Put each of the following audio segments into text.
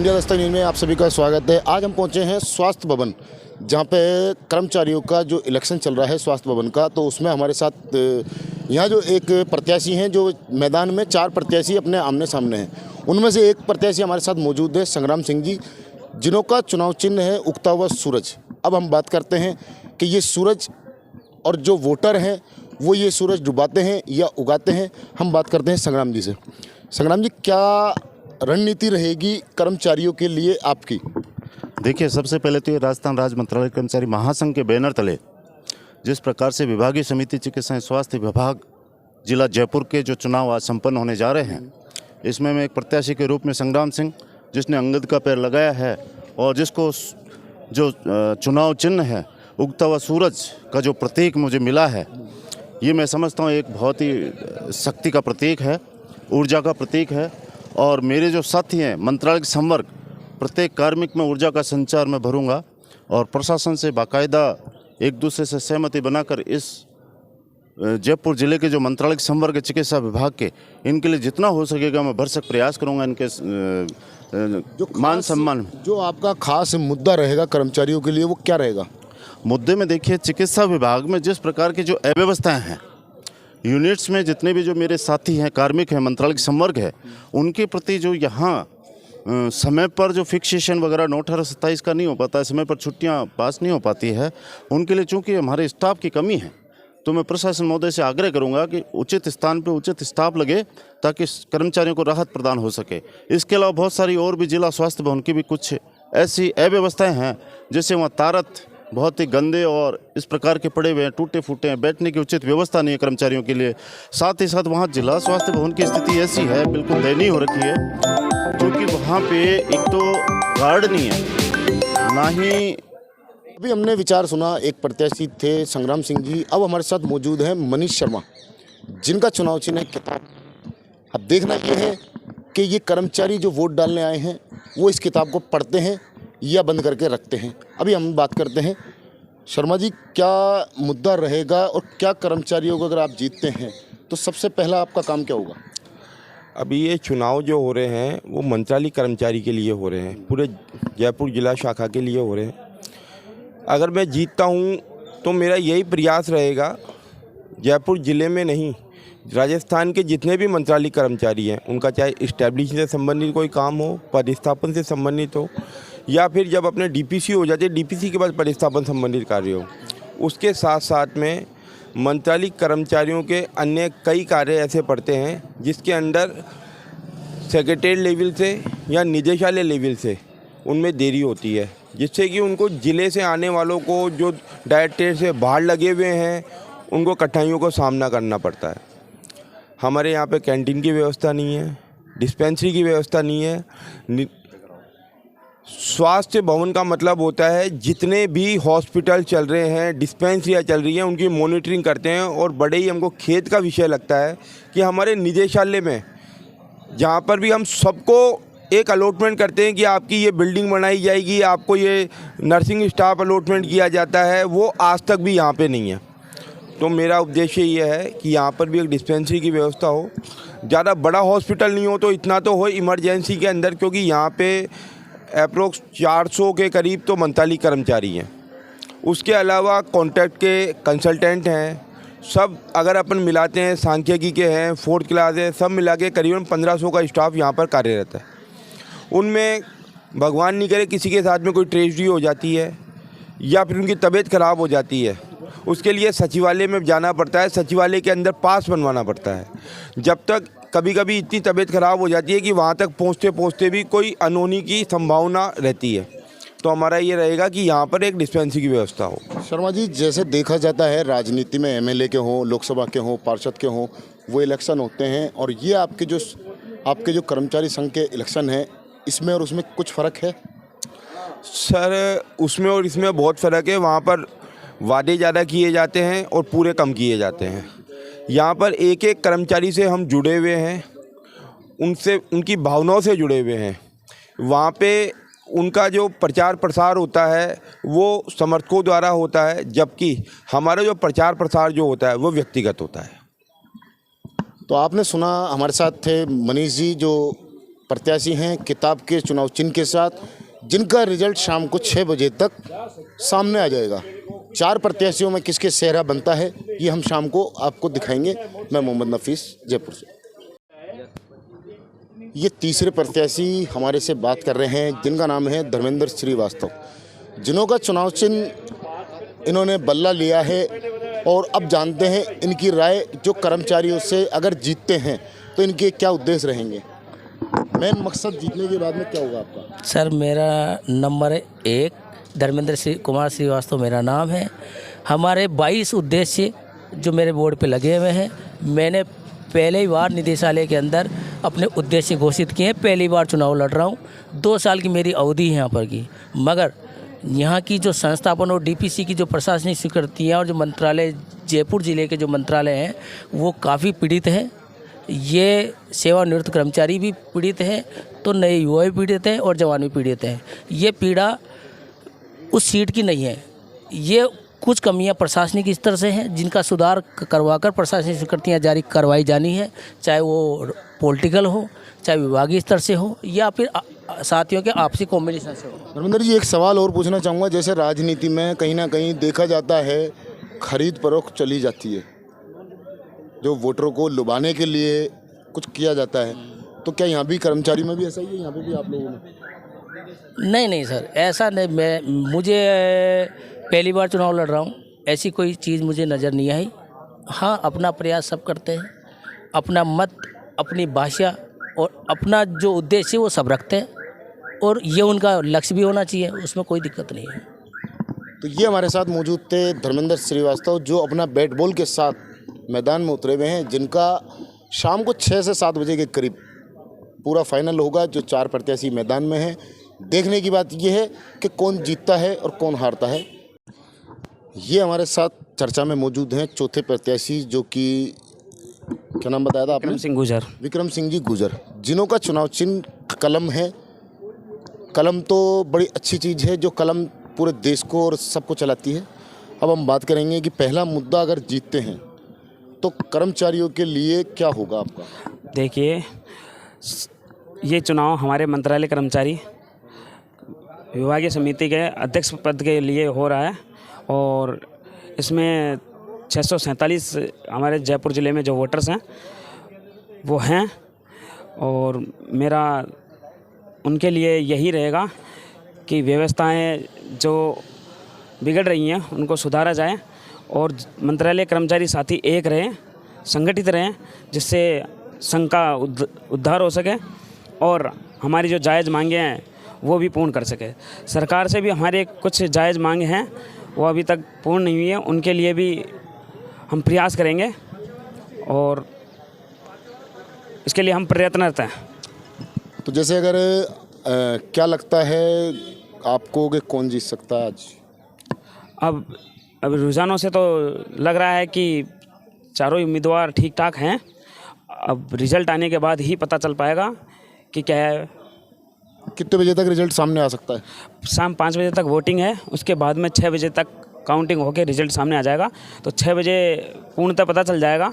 India Dastak news में आप सभी का स्वागत है। आज हम पहुंचे हैं स्वास्थ्य भवन, जहां पे कर्मचारियों का जो इलेक्शन चल रहा है स्वास्थ्य भवन का। तो उसमें हमारे साथ यहां जो एक प्रत्याशी हैं, जो मैदान में 4 प्रत्याशी अपने आमने सामने हैं, उनमें से एक प्रत्याशी हमारे साथ मौजूद है, संग्राम सिंह जी, जिनका चुनाव चिन्ह है उगता हुआ सूरज। अब हम बात करते हैं कि ये सूरज और जो वोटर हैं वो ये सूरज डुबाते हैं या उगाते हैं। हम बात करते हैं संग्राम जी से। संग्राम जी, क्या रणनीति रहेगी कर्मचारियों के लिए आपकी? देखिए, सबसे पहले तो ये राजस्थान राज्य मंत्रालय कर्मचारी महासंघ के बैनर तले जिस प्रकार से विभागीय समिति चिकित्सा स्वास्थ्य विभाग जिला जयपुर के जो चुनाव आज संपन्न होने जा रहे हैं, इसमें मैं एक प्रत्याशी के रूप में संग्राम सिंह, जिसने अंगद का पैर लगाया है और जिसको जो चुनाव चिन्ह है उगता हुआ सूरज का जो प्रतीक मुझे मिला है, ये मैं समझता हूँ एक बहुत ही शक्ति का प्रतीक है, ऊर्जा का प्रतीक है। और मेरे जो साथी हैं मंत्रालय के संवर्ग, प्रत्येक कार्मिक में ऊर्जा का संचार मैं भरूंगा और प्रशासन से बाकायदा एक दूसरे से सहमति बनाकर इस जयपुर जिले के जो मंत्रालय के संवर्ग चिकित्सा विभाग के, इनके लिए जितना हो सकेगा मैं भरसक प्रयास करूंगा। इनके जो मान सम्मान, जो आपका खास मुद्दा रहेगा कर्मचारियों के लिए, वो क्या रहेगा? मुद्दे में देखिए, चिकित्सा विभाग में जिस प्रकार की जो अव्यवस्थाएं हैं, यूनिट्स में जितने भी जो मेरे साथी हैं, कार्मिक हैं, मंत्रालय के संवर्ग है, उनके प्रति जो यहाँ समय पर जो फिक्सेशन वगैरह 9/18-27 का नहीं हो पाता है, समय पर छुट्टियाँ पास नहीं हो पाती है, उनके लिए चूँकि हमारे स्टाफ की कमी है, तो मैं प्रशासन महोदय से आग्रह करूंगा कि उचित स्थान पर उचित स्टाफ लगे ताकि कर्मचारियों को राहत प्रदान हो सके। इसके अलावा बहुत सारी और भी जिला स्वास्थ्य भवन की भी कुछ ऐसी अव्यवस्थाएँ हैं, जैसे वहाँ तारत बहुत ही गंदे और इस प्रकार के पड़े हुए हैं, टूटे फूटे हैं, बैठने की उचित व्यवस्था नहीं है कर्मचारियों के लिए। साथ ही साथ वहाँ जिला स्वास्थ्य भवन की स्थिति ऐसी है, बिल्कुल दयनीय हो रखी है, क्योंकि वहाँ पे एक तो गार्ड नहीं है, ना ही। अभी हमने विचार सुना, एक प्रत्याशी थे संग्राम सिंह जी। अब हमारे साथ मौजूद हैं मनीष शर्मा, जिनका चुनाव चिन्ह है किताब। अब देखना ये है कि ये कर्मचारी जो वोट डालने आए हैं वो इस किताब को पढ़ते हैं या बंद करके रखते हैं। अभी हम बात करते हैं। शर्मा जी, क्या मुद्दा रहेगा और क्या कर्मचारियों को अगर आप जीतते हैं तो सबसे पहला आपका काम क्या होगा? अभी ये चुनाव जो हो रहे हैं वो मंत्रालय कर्मचारी के लिए हो रहे हैं, पूरे जयपुर जिला शाखा के लिए हो रहे हैं। अगर मैं जीतता हूँ तो मेरा यही प्रयास रहेगा, जयपुर ज़िले में नहीं, राजस्थान के जितने भी मंत्रालय कर्मचारी हैं उनका चाहे इस्टेब्लिशमेंट से संबंधित कोई काम हो, पदस्थापन से संबंधित हो, या फिर जब अपने डीपीसी हो जाते हैं, डीपीसी के बाद पदस्थापन संबंधित कार्य हो, उसके साथ साथ में मंत्रालय कर्मचारियों के अन्य कई कार्य ऐसे पड़ते हैं जिसके अंदर सेक्रेटरी लेवल से या निदेशालय लेवल से उनमें देरी होती है, जिससे कि उनको ज़िले से आने वालों को जो डायरेक्टरेट से बाहर लगे हुए हैं उनको कठिनाइयों को सामना करना पड़ता है। हमारे यहाँ पे कैंटीन की व्यवस्था नहीं है, डिस्पेंसरी की व्यवस्था नहीं है। स्वास्थ्य भवन का मतलब होता है जितने भी हॉस्पिटल चल रहे हैं, डिस्पेंसरियाँ चल रही हैं, उनकी मॉनिटरिंग करते हैं। और बड़े ही हमको खेद का विषय लगता है कि हमारे निदेशालय में, जहाँ पर भी हम सबको एक अलॉटमेंट करते हैं कि आपकी ये बिल्डिंग बनाई जाएगी, आपको ये नर्सिंग स्टाफ अलॉटमेंट किया जाता है, वो आज तक भी यहाँ पे नहीं है। तो मेरा उद्देश्य ये है कि यहाँ पर भी एक डिस्पेंसरी की व्यवस्था हो। ज़्यादा बड़ा हॉस्पिटल नहीं हो तो इतना तो हो इमरजेंसी के अंदर, क्योंकि यहाँ पे अप्रोक्स 400 के करीब तो मंत्रालय कर्मचारी हैं। उसके अलावा कॉन्ट्रैक्ट के कंसल्टेंट हैं, सब अगर अपन मिलाते हैं, सांख्यिकी के हैं, 4th क्लास है, सब मिला के करीबन 1500 का स्टाफ यहाँ पर कार्यरत है। उनमें भगवान नहीं करे किसी के साथ में कोई ट्रेजेडी हो जाती है या फिर उनकी तबीयत ख़राब हो जाती है, उसके लिए सचिवालय में जाना पड़ता है, सचिवालय के अंदर पास बनवाना पड़ता है। जब तक कभी कभी इतनी तबीयत ख़राब हो जाती है कि वहाँ तक पहुँचते पहुँचते भी कोई अनहोनी की संभावना रहती है। तो हमारा ये रहेगा कि यहाँ पर एक डिस्पेंसरी की व्यवस्था हो। शर्मा जी, जैसे देखा जाता है राजनीति में एमएलए के हों, लोकसभा के हों, पार्षद के हों, वो इलेक्शन होते हैं, और ये आपके जो कर्मचारी संघ के इलेक्शन हैं, इसमें और उसमें कुछ फ़र्क है? सर, उसमें और इसमें बहुत फ़र्क है। वहाँ पर वादे ज़्यादा किए जाते हैं और पूरे कम किए जाते हैं। यहाँ पर एक एक कर्मचारी से हम जुड़े हुए हैं, उनसे उनकी भावनाओं से जुड़े हुए हैं। वहाँ पे उनका जो प्रचार प्रसार होता है वो समर्थकों द्वारा होता है, जबकि हमारा जो प्रचार प्रसार जो होता है वो व्यक्तिगत होता है। तो आपने सुना, हमारे साथ थे मनीष जी, जो प्रत्याशी हैं किताब के चुनाव चिन्ह के साथ, जिनका रिजल्ट शाम को 6 बजे तक सामने आ जाएगा। 4 प्रत्याशियों में किसके चेहरा बनता है ये हम शाम को आपको दिखाएंगे। मैं मोहम्मद नफीस, जयपुर से। ये तीसरे प्रत्याशी हमारे से बात कर रहे हैं, जिनका नाम है धर्मेंद्र श्रीवास्तव, जिन्हों का चुनाव चिन्ह इन्होंने बल्ला लिया है। और अब जानते हैं इनकी राय जो कर्मचारियों से अगर जीतते हैं तो इनके क्या उद्देश्य रहेंगे। मेन मकसद जीतने के बाद में क्या होगा आपका? सर मेरा नंबर 1 धर्मेंद्र कुमार श्रीवास्तव मेरा नाम है। हमारे 22 उद्देश्य जो मेरे बोर्ड पे लगे हुए हैं, मैंने पहली बार निदेशालय के अंदर अपने उद्देश्य घोषित किए हैं। पहली बार चुनाव लड़ रहा हूँ। 2 साल की मेरी अवधि है यहाँ पर की, मगर यहाँ की जो संस्थापन और डीपीसी की जो प्रशासनिक स्वीकृतियाँ और जो मंत्रालय जयपुर ज़िले के जो मंत्रालय हैं वो काफ़ी पीड़ित हैं। ये सेवानिवृत्त कर्मचारी भी पीड़ित हैं, तो नए युवा भी पीड़ित हैं और जवान भी पीड़ित हैं। ये पीड़ा उस सीट की नहीं है, ये कुछ कमियां प्रशासनिक स्तर से हैं जिनका सुधार करवाकर प्रशासनिक स्वीकृतियाँ जारी करवाई जानी है, चाहे वो पॉलिटिकल हो, चाहे विभागीय स्तर से हो, या फिर साथियों के आपसी कॉम्बिनेशन से हो। धर्मेंद्र जी, एक सवाल और पूछना चाहूँगा। जैसे राजनीति में कहीं ना कहीं देखा जाता है खरीद फरोख्त चली जाती है, जो वोटरों को लुभाने के लिए कुछ किया जाता है, तो क्या यहाँ भी कर्मचारी में भी ऐसा ही है? यहाँ पे भी आप लोगों में? नहीं सर, ऐसा नहीं। मुझे पहली बार चुनाव लड़ रहा हूँ, ऐसी कोई चीज़ मुझे नज़र नहीं आई। हाँ, अपना प्रयास सब करते हैं, अपना मत, अपनी भाषा और अपना जो उद्देश्य वो सब रखते हैं, और ये उनका लक्ष्य भी होना चाहिए, उसमें कोई दिक्कत नहीं है। तो ये हमारे साथ मौजूद थे धर्मेंद्र श्रीवास्तव, जो अपना बैट बॉल के साथ मैदान में उतरे हुए हैं, जिनका शाम को 6 से 7 बजे के करीब पूरा फाइनल होगा। जो 4 प्रत्याशी मैदान में हैं, देखने की बात यह है कि कौन जीतता है और कौन हारता है। ये हमारे साथ चर्चा में मौजूद हैं चौथे प्रत्याशी, जो कि क्या नाम बताया था आपने? विक्रम सिंह जी गुजर, जिन्हों का चुनाव चिन्ह कलम है। कलम तो बड़ी अच्छी चीज़ है, जो कलम पूरे देश को और सबको चलाती है। अब हम बात करेंगे कि पहला मुद्दा अगर जीतते हैं तो कर्मचारियों के लिए क्या होगा आपका? देखिए, ये चुनाव हमारे मंत्रालय कर्मचारी विभागीय समिति के अध्यक्ष पद के लिए हो रहा है, और इसमें 647 हमारे जयपुर ज़िले में जो वोटर्स हैं वो हैं, और मेरा उनके लिए यही रहेगा कि व्यवस्थाएं जो बिगड़ रही हैं उनको सुधारा जाए, और मंत्रालय कर्मचारी साथी एक रहें, संगठित रहें, जिससे संघ का उद्धार हो सके और हमारी जो जायज़ मांगे हैं वो भी पूर्ण कर सके। सरकार से भी हमारे कुछ जायज़ मांगे हैं, वो अभी तक पूर्ण नहीं हुई है, उनके लिए भी हम प्रयास करेंगे और इसके लिए हम प्रयत्नरत हैं। तो जैसे अगर क्या लगता है आपको कि कौन जीत सकता है आज? अब रुझानों से तो लग रहा है कि चारों उम्मीदवार ठीक ठाक हैं। अब रिजल्ट आने के बाद ही पता चल पाएगा कि क्या है। कितने बजे तक रिजल्ट सामने आ सकता है? शाम 5 बजे तक वोटिंग है, उसके बाद में 6 बजे तक काउंटिंग होकर रिजल्ट सामने आ जाएगा। तो 6 बजे पूर्णतः पता चल जाएगा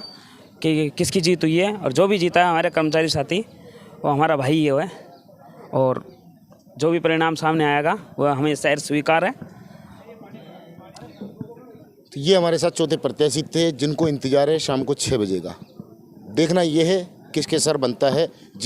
कि किसकी जीत हुई है, और जो भी जीता है हमारे कर्मचारी साथी वो हमारा भाई ही है, और जो भी परिणाम सामने आएगा वह हमें शायद स्वीकार है। तो ये हमारे साथ चौथे प्रत्याशी थे, जिनको इंतजार है शाम को 6 बजे का। देखना ये है किसके सर बनता है।